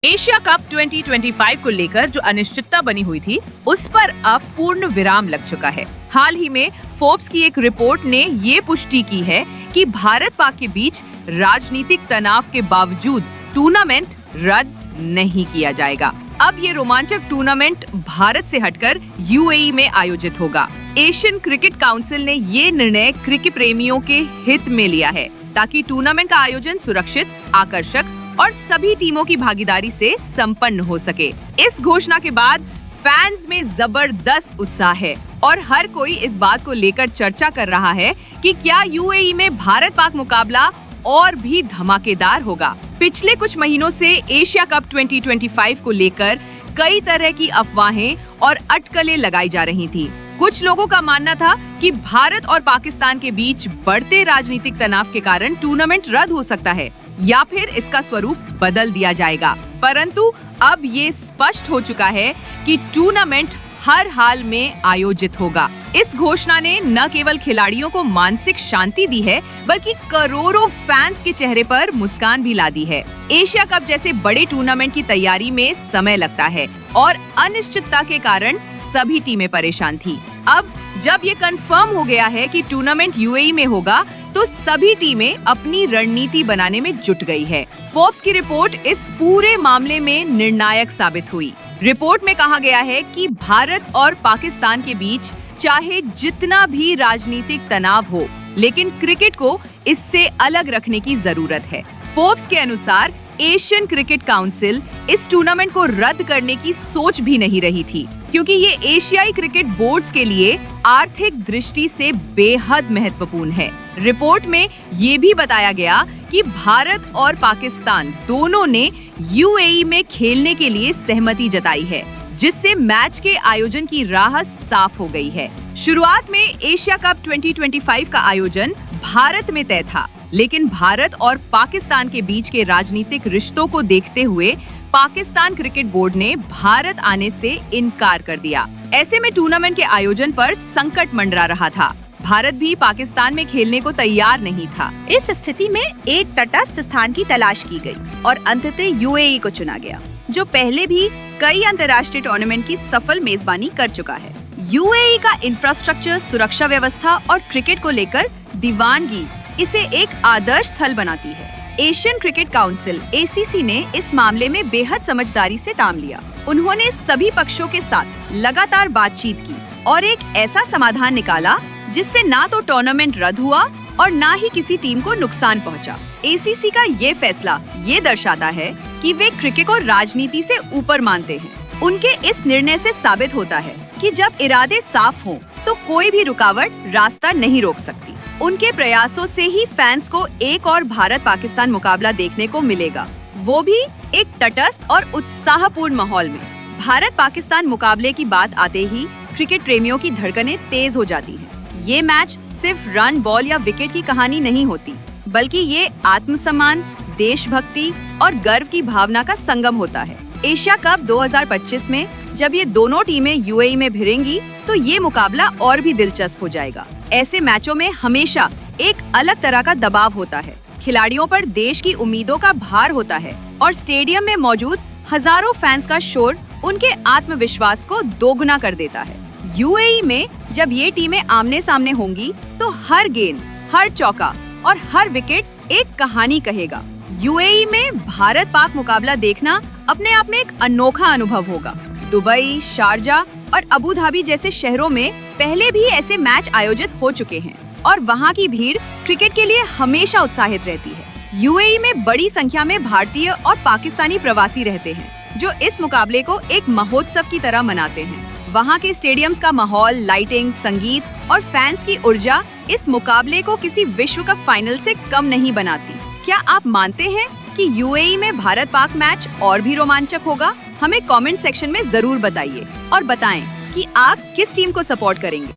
Asia cup 2025 को लेकर जो अनिश्चितता बनी हुई थी, उस पर अब पूर्ण विराम लग चुका है। हाल ही में फोर्ब्स की एक रिपोर्ट ने ये पुष्टि की है कि भारत पाक के बीच राजनीतिक तनाव के बावजूद टूर्नामेंट रद्द नहीं किया जाएगा। अब ये रोमांचक टूर्नामेंट भारत से हटकर यूएई में आयोजित होगा। एशियन क्रिकेट काउंसिल ने ये निर्णय क्रिकेट प्रेमियों के हित में लिया है, ताकि टूर्नामेंट का आयोजन सुरक्षित, आकर्षक और सभी टीमों की भागीदारी से संपन्न हो सके। इस घोषणा के बाद फैंस में जबरदस्त उत्साह है और हर कोई इस बात को लेकर चर्चा कर रहा है कि क्या यूएई में भारत पाक मुकाबला और भी धमाकेदार होगा। पिछले कुछ महीनों से एशिया कप 2025 को लेकर कई तरह की अफवाहें और अटकलें लगाई जा रही थी। कुछ लोगों का मानना था कि भारत और पाकिस्तान के बीच बढ़ते राजनीतिक तनाव के कारण टूर्नामेंट रद्द हो सकता है या फिर इसका स्वरूप बदल दिया जाएगा। परंतु अब ये स्पष्ट हो चुका है कि टूर्नामेंट हर हाल में आयोजित होगा। इस घोषणा ने न केवल खिलाड़ियों को मानसिक शांति दी है, बल्कि करोड़ों फैंस के चेहरे पर मुस्कान भी ला दी है। एशिया कप जैसे बड़े टूर्नामेंट की तैयारी में समय लगता है और अनिश्चितता के कारण सभी टीमें परेशान थी। अब जब ये कंफर्म हो गया है कि टूर्नामेंट यूएई में होगा, तो सभी टीमें अपनी रणनीति बनाने में जुट गई है। फोर्ब्स की रिपोर्ट इस पूरे मामले में निर्णायक साबित हुई। रिपोर्ट में कहा गया है कि भारत और पाकिस्तान के बीच चाहे जितना भी राजनीतिक तनाव हो, लेकिन क्रिकेट को इससे अलग रखने की जरूरत है। फोर्ब्स के अनुसार एशियन क्रिकेट काउंसिल इस टूर्नामेंट को रद्द करने की सोच भी नहीं रही थी, क्योंकि ये एशियाई क्रिकेट बोर्ड्स के लिए आर्थिक दृष्टि से बेहद महत्वपूर्ण है। रिपोर्ट में ये भी बताया गया कि भारत और पाकिस्तान दोनों ने यूएई में खेलने के लिए सहमति जताई है, जिससे मैच के आयोजन की राह साफ हो गई है। शुरुआत में एशिया कप 2025 का आयोजन भारत में तय था, लेकिन भारत और पाकिस्तान के बीच के राजनीतिक रिश्तों को देखते हुए पाकिस्तान क्रिकेट बोर्ड ने भारत आने से इनकार कर दिया। ऐसे में टूर्नामेंट के आयोजन पर संकट मंडरा रहा था। भारत भी पाकिस्तान में खेलने को तैयार नहीं था। इस स्थिति में एक तटस्थ स्थान की तलाश की गई और अंततः यूएई को चुना गया, जो पहले भी कई अंतर्राष्ट्रीय टूर्नामेंट की सफल मेजबानी कर चुका है। यूएई का इंफ्रास्ट्रक्चर, सुरक्षा व्यवस्था और क्रिकेट को लेकर दीवानगी इसे एक आदर्श स्थल बनाती है। एशियन क्रिकेट काउंसिल (एसीसी) ने इस मामले में बेहद समझदारी से काम लिया। उन्होंने सभी पक्षों के साथ लगातार बातचीत की और एक ऐसा समाधान निकाला जिससे ना तो टूर्नामेंट रद्द हुआ और ना ही किसी टीम को नुकसान पहुंचा। एसीसी का ये फैसला ये दर्शाता है कि वे क्रिकेट को राजनीति से ऊपर मानते हैं। उनके इस निर्णय से साबित होता है कि जब इरादे साफ हों, तो कोई भी रुकावट रास्ता नहीं रोक सकती। उनके प्रयासों से ही फैंस को एक और भारत पाकिस्तान मुकाबला देखने को मिलेगा, वो भी एक तटस्थ और उत्साहपूर्ण माहौल में। भारत पाकिस्तान मुकाबले की बात आते ही क्रिकेट प्रेमियों की धड़कनें तेज हो जाती हैं। ये मैच सिर्फ रन, बॉल या विकेट की कहानी नहीं होती, बल्कि ये आत्मसम्मान, देशभक्ति और गर्व की भावना का संगम होता है। एशिया कप 2025 में जब ये दोनों टीमें यूएई में भिड़ेंगी, तो ये मुकाबला और भी दिलचस्प हो जाएगा। ऐसे मैचों में हमेशा एक अलग तरह का दबाव होता है। खिलाड़ियों पर देश की उम्मीदों का भार होता है और स्टेडियम में मौजूद हजारों फैंस का शोर उनके आत्मविश्वास को दोगुना कर देता है। यूएई में जब ये टीमें आमने सामने होंगी, तो हर गेंद, हर चौका और हर विकेट एक कहानी कहेगा। यूएई में भारत पाक मुकाबला देखना अपने आप में एक अनोखा अनुभव होगा। दुबई, शारजा और अबू धाबी जैसे शहरों में पहले भी ऐसे मैच आयोजित हो चुके हैं और वहाँ की भीड़ क्रिकेट के लिए हमेशा उत्साहित रहती है। यूएई में बड़ी संख्या में भारतीय और पाकिस्तानी प्रवासी रहते हैं, जो इस मुकाबले को एक महोत्सव की तरह मनाते हैं। वहाँ के स्टेडियम्स का माहौल, लाइटिंग, संगीत और फैंस की ऊर्जा इस मुकाबले को किसी विश्व कप फाइनल से कम नहीं बनाती। क्या आप मानते हैं कि यूएई में भारत पाक मैच और भी रोमांचक होगा? हमें कमेंट सेक्शन में जरूर बताइए और बताएं कि आप किस टीम को सपोर्ट करेंगे।